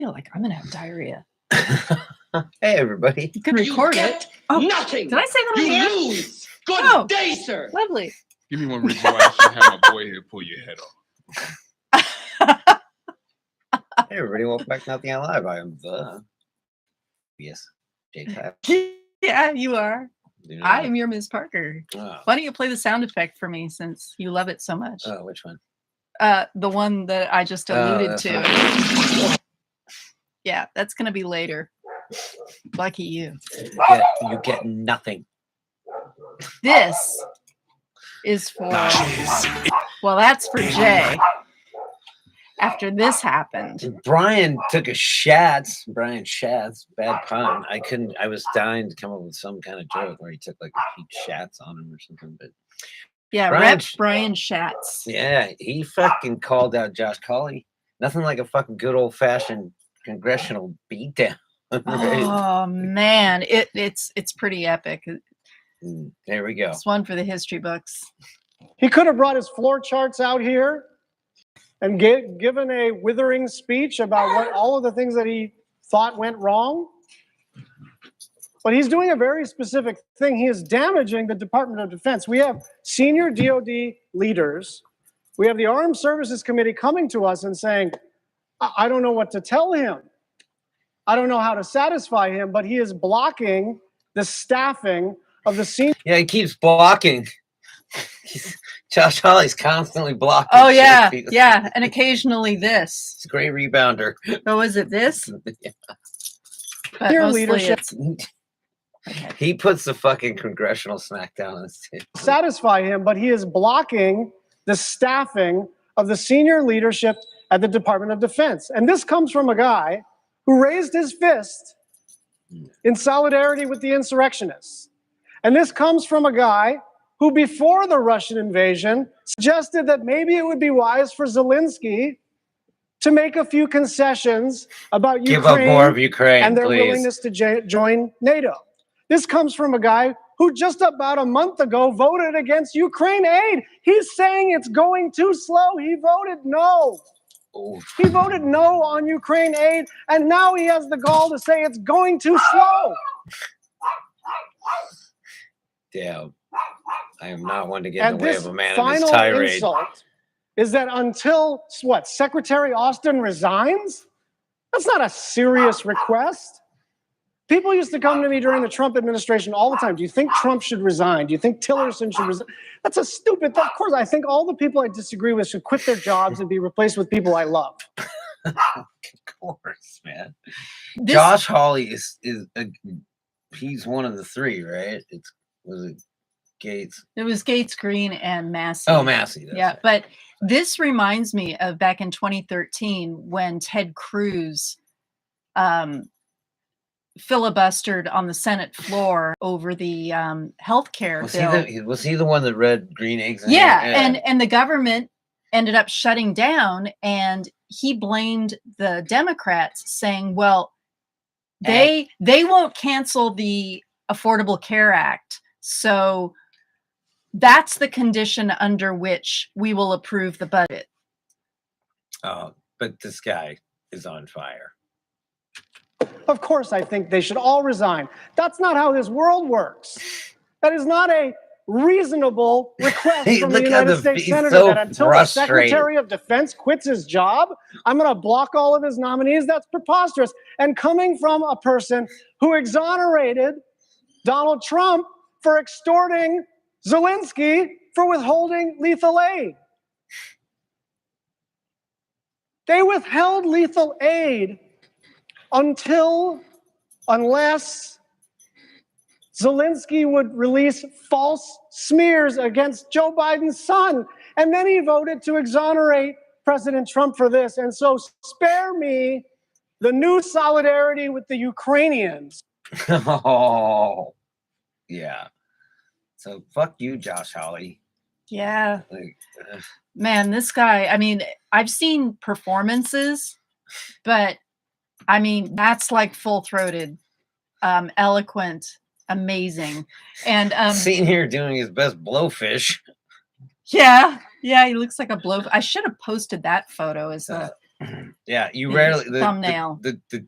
feel like I'm gonna have diarrhea. Hey, everybody. You can record it. Oh, nothing. Did I say that on the You air? lose. Good day, sir. Lovely. Give me one reason why I should have my boy here pull your head off. Hey, everybody. Welcome back to Nothing on Live. I am the J-Type. Yeah, you are. You know I that? am your Ms. Parker. Oh. Why don't you play the sound effect for me since you love it so much? Oh, which one? The one that I just alluded to. Fine. Yeah, that's gonna be later. Lucky you. You get nothing. This is for well, that's for Jay. After this happened. Brian took a Schatz. Brian Schatz. Bad pun. I was dying to come up with some kind of joke where he took like a Pete Schatz on him or something, but Yeah, Brian Schatz. yeah, he fucking called out Josh Hawley. Nothing like a fucking good old fashioned congressional beatdown. Oh man, it's pretty epic. There we go. It's one for the history books. He could have brought his floor charts out here and given a withering speech about what all of the things that he thought went wrong. But he's doing a very specific thing. He is damaging the Department of Defense. We have senior DOD leaders. We have the Armed Services Committee coming to us and saying, I don't know what to tell him. I don't know how to satisfy him, but he is blocking the staffing of the senior. Yeah, he keeps blocking. Josh Hawley's constantly blocking. Oh yeah, yeah, and occasionally this. He's a great rebounder. Oh, is it this? Yeah. But Your mostly leadership. Okay. He puts the fucking congressional smackdown on his table. Satisfy him, but he is blocking the staffing of the senior leadership at the Department of Defense. And this comes from a guy who raised his fist in solidarity with the insurrectionists. And this comes from a guy who, before the Russian invasion, suggested that maybe it would be wise for Zelensky to make a few concessions about Give up more of Ukraine Ukraine, and their please. willingness to join NATO. This comes from a guy who just about a month ago voted against Ukraine aid. He's saying it's going too slow. He voted no. Oof. He voted no on Ukraine aid, and now he has the gall to say it's going too slow. Damn. I am not one to get in And the way this of a man in his final tirade. insult is that until, what, Secretary Austin resigns? That's not a serious request. People used to come to me during the Trump administration all the time. Do you think Trump should resign? Do you think Tillerson should resign? That's a stupid thing. Of course, I think all the people I disagree with should quit their jobs and be replaced with people I love. Of course, man. Josh Hawley is he's one of the three, right? Was it Gates? It was Gates, Green, and Massey. Oh, Massey. Yeah, but this reminds me of back in 2013 when Ted Cruz filibustered on the Senate floor over the health care bill. Was he the one that read green eggs? Yeah, and the government ended up shutting down, and he blamed the Democrats, saying, well, they won't cancel the Affordable Care Act, so that's the condition under which we will approve the budget. Oh, but this guy is on fire. Of course, I think they should all resign. That's not how this world works. That is not a reasonable request Hey, from the look United at States he's Senator so that until the frustrated. Secretary of Defense quits his job, I'm going to block all of his nominees. That's preposterous. And coming from a person who exonerated Donald Trump for extorting Zelensky for withholding lethal aid. They withheld lethal aid unless Zelensky would release false smears against Joe Biden's son. And then he voted to exonerate President Trump for this. And so spare me the new solidarity with the Ukrainians. Oh, yeah. So fuck you, Josh Hawley. Yeah. Like, Man, this guy, I mean, I've seen performances, but I mean, that's like full-throated, eloquent, amazing. And seen here doing his best blowfish. yeah, he looks like a blow. I should have posted that photo as a Yeah, you His rarely thumbnail. The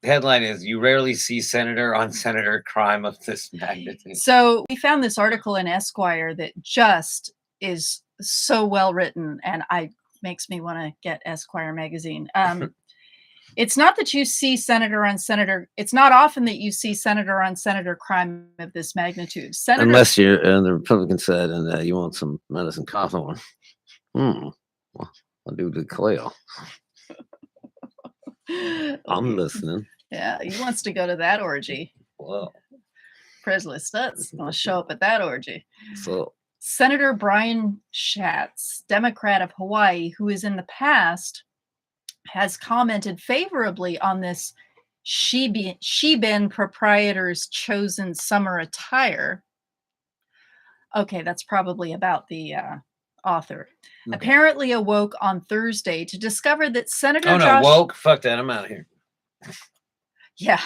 headline is you rarely see senator on senator crime of this magnitude. So we found this article in Esquire that just is so well written, and makes me want to get Esquire magazine. It's not that you see senator on senator. It's not often that you see senator on senator crime of this magnitude. Unless you're on the Republican side and you want some medicine cough on. Well, I'll do the Cleo. I'm listening. Yeah, he wants to go to that orgy. Whoa. Presley Stutz will show up at that orgy. So Senator Brian Schatz, Democrat of Hawaii, who is in the past has commented favorably on this Shebin proprietor's chosen summer attire. Okay, that's probably about the author. Okay. Apparently awoke on Thursday to discover that Senator Josh... woke? Fuck that, I'm out of here. Yeah,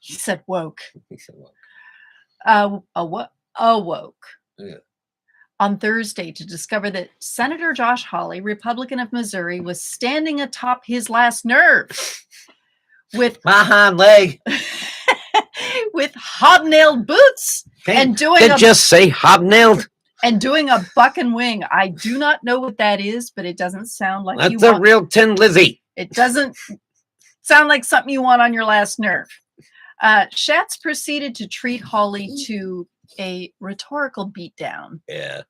he said woke. He said woke. Awoke. Yeah. On Thursday to discover that Senator Josh Hawley, Republican of Missouri, was standing atop his last nerve with my hind leg, with hobnailed boots and doing just say hobnailed and doing a buck and wing. I do not know what that is, but it doesn't sound like that's a real Tin Lizzie. It doesn't sound like something you want on your last nerve. Schatz proceeded to treat Hawley to a rhetorical beatdown. Yeah.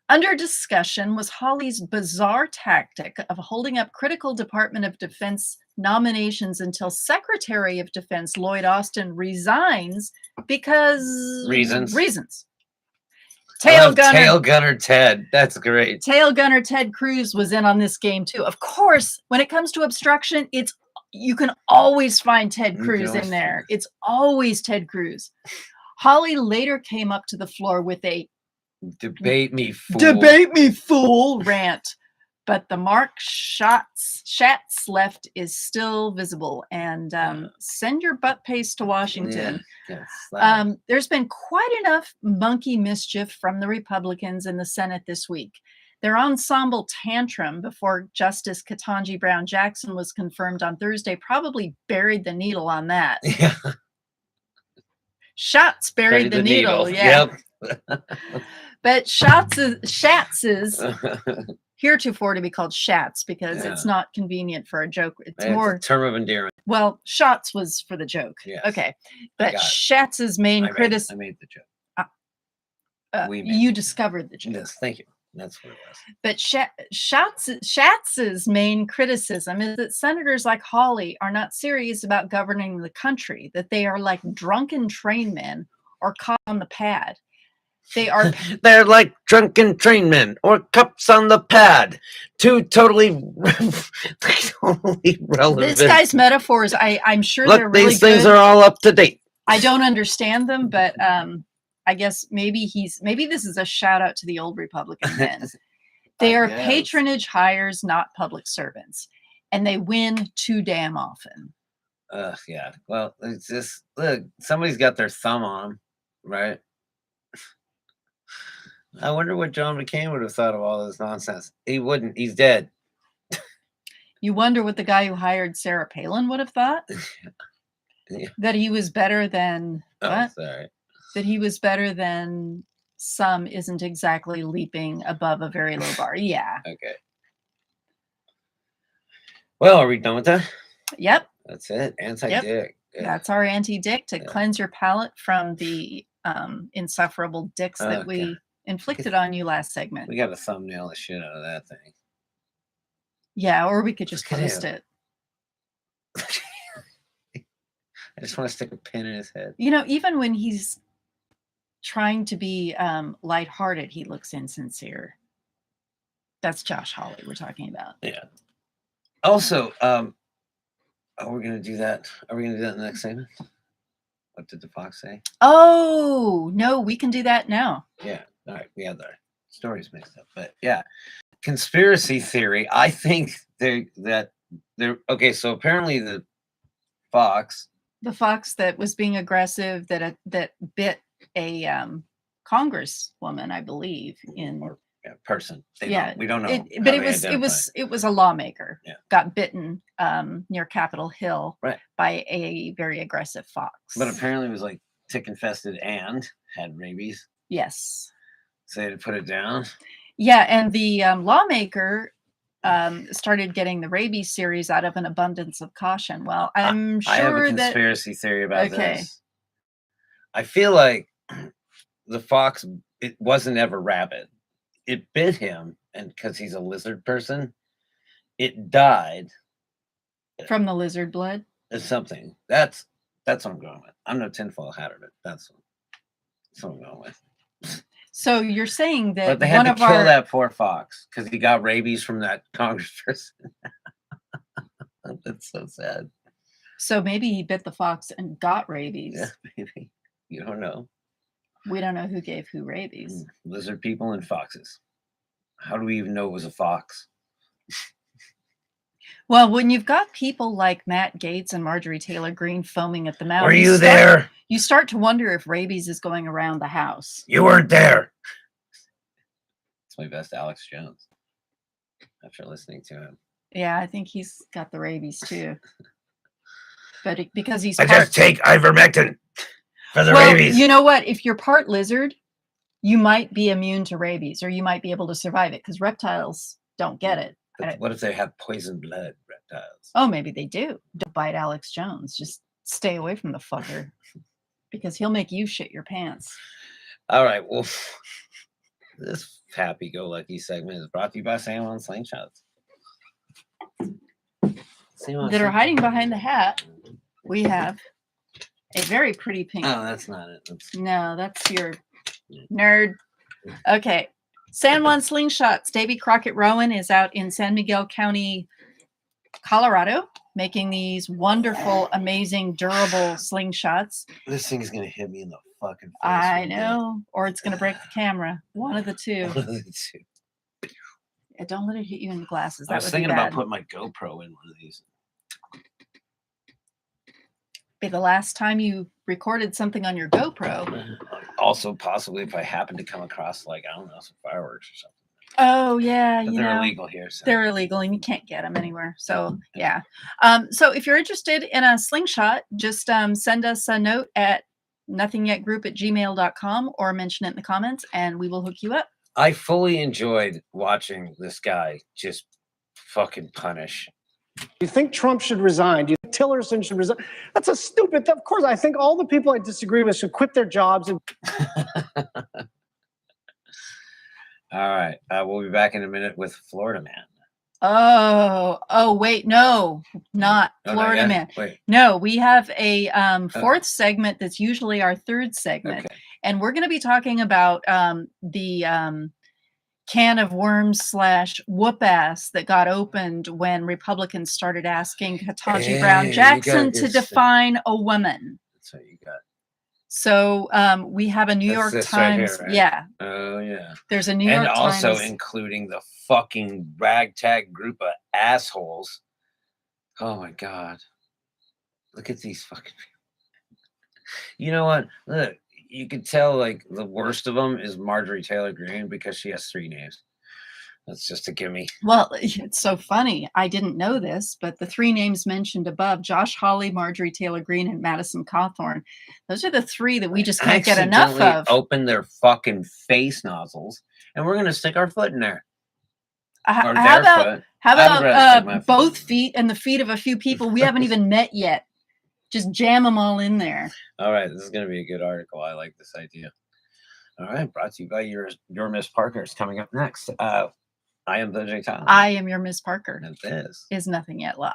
Under discussion was Hawley's bizarre tactic of holding up critical Department of Defense nominations until Secretary of Defense Lloyd Austin resigns because reasons. Tail Gunner Ted. That's great. Tail Gunner Ted Cruz was in on this game too. Of course, when it comes to obstruction, you can always find Ted Cruz in there. It's always Ted Cruz. Hawley later came up to the floor with a debate me fool rant, but the mark Schatz left is still visible. And send your butt paste to Washington. Yeah. There's been quite enough monkey mischief from the Republicans in the Senate this week. Their ensemble tantrum before Justice Ketanji Brown Jackson was confirmed on Thursday probably buried the needle on that. Yeah. Schatz buried the needle. Yeah. Yep. But Schatz's heretofore to be called Schatz because it's not convenient for a joke. It's more a term of endearment. Well, Schatz was for the joke. Yes. Okay. But Schatz's main criticism. I made the joke. You discovered the joke. Yes, thank you. That's what it was. But Schatz's main criticism is that senators like Hawley are not serious about governing the country, that they are like drunken train men or caught on the pad. They're like drunken train men or cups on the pad. Two totally relevant. This guy's metaphors, I'm sure they're really these things are all up to date. I don't understand them, but I guess maybe this is a shout out to the old Republican men. They are patronage hires, not public servants, and they win too damn often. Yeah. Well, it's just look, somebody's got their thumb on them, right? I wonder what John McCain would have thought of all this nonsense. He wouldn't. He's dead. You wonder what the guy who hired Sarah Palin would have thought? Yeah. That he was better than what? Sorry. That he was better than some isn't exactly leaping above a very low bar. Yeah. Okay. Well, are we done with that? Yep. That's it. Anti-dick. Yep. Yeah. That's our anti-dick to cleanse your palate from the insufferable dicks that we inflicted on you last segment. We got to thumbnail the shit out of that thing. Yeah, or we could just post it. I just want to stick a pin in his head. You know, even when he's trying to be lighthearted, he looks insincere. That's Josh Hawley we're talking about. Yeah. Also, are we going to do that? Are we going to do that in the next segment? What did the fox say? Oh, no, we can do that now. Yeah. All right. We have our stories mixed up. But yeah. Conspiracy theory. I think they're okay. So apparently the fox that was being aggressive that bit a congresswoman, I believe, in person. Yeah, We don't know. but it was a lawmaker. Yeah. Got bitten near Capitol Hill Right. by a very aggressive fox. But apparently it was like tick infested and had rabies. Yes. So they had to put it down. Yeah, and the lawmaker started getting the rabies series out of an abundance of caution. Well, I'm sure I have a that conspiracy theory about Okay. this. I feel like the fox, it wasn't ever rabid. It bit him, and because he's a lizard person, it died. from the lizard blood. Or something. That's what I'm going with. I'm no tinfoil hatter, but that's what I'm going with. So you're saying that But they had one to of kill our that poor fox because he got rabies from that congressperson. That's so sad. so maybe he bit the fox and got rabies. Yeah, maybe. You don't know. We don't know who gave who rabies. Lizard people and foxes. How do we even know it was a fox? Well, when you've got people like Matt Gaetz and Marjorie Taylor Greene foaming at the mouth, Were you there? You start to wonder if rabies is going around the house. You weren't there. It's my best Alex Jones. After listening to him. Yeah, I think he's got the rabies too. But because he's I just take ivermectin for the rabies. You know what? If you're part lizard, you might be immune to rabies, or you might be able to survive it because reptiles don't get it. But what if they have poison blood, reptiles? Oh, maybe they do. Don't bite Alex Jones. Just stay away from the fucker because he'll make you shit your pants. All right. Well, this happy-go-lucky segment is brought to you by Sam on Slingshots. That are hiding behind the hat. We have a very pretty pink. Oh, that's not it. No, that's your nerd. Okay. San Juan Slingshots. Davy Crockett Rowan is out in San Miguel County, Colorado, making these wonderful, amazing, durable slingshots. This thing's going to hit me in the fucking face. I know. Or it's going to break the camera. One of the two. Yeah, don't let it hit you in the glasses. That I was would thinking be bad. about putting my GoPro in one of these. Be the last time you recorded something on your GoPro. Also, possibly if I happen to come across, like, I don't know, some fireworks or something. Oh, yeah. But they're illegal here. So. They're illegal and you can't get them anywhere. So, yeah. So if you're interested in a slingshot, just send us a note at nothingyetgroup@gmail.com or mention it in the comments and we will hook you up. I fully enjoyed watching this guy just fucking punish. You think Trump should resign? Do you think Tillerson should resign? That's a stupid. Of course, I think all the people I disagree with should quit their jobs. And All right. We'll be back in a minute with Florida Man. Oh, wait, no, not Oh, Florida not Man. yet? Wait. No, we have a fourth segment that's usually our third segment. Okay. And we're going to be talking about the can of worms / whoop ass that got opened when Republicans started asking Ketanji Brown you Jackson got to this. define a woman. That's what you got. So we have a New That's York this right here, Times. right? Yeah, Oh, yeah. there's a New And York also Times. including the fucking ragtag group of assholes. Oh, my God. Look at these fucking people. You know what? Look, you can tell, like, the worst of them is Marjorie Taylor Greene because she has 3 names. That's just a gimme. Well, it's so funny. I didn't know this, but the 3 names mentioned above, Josh Hawley, Marjorie Taylor Greene, and Madison Cawthorn, those are the 3 that we just can't get enough Accidentally of. Open their fucking face nozzles, and we're going to stick our foot in there. Or How their about, foot. how I'd rather stick my about foot. both feet and the feet of a few people we haven't even met yet? Just jam them all in there. All right, this is going to be a good article. I like this idea. All right, brought to you by your Miss Parker. It's coming up next. I am the J. Tyler. I am your Miss Parker. And this Is Nothing Yet Live.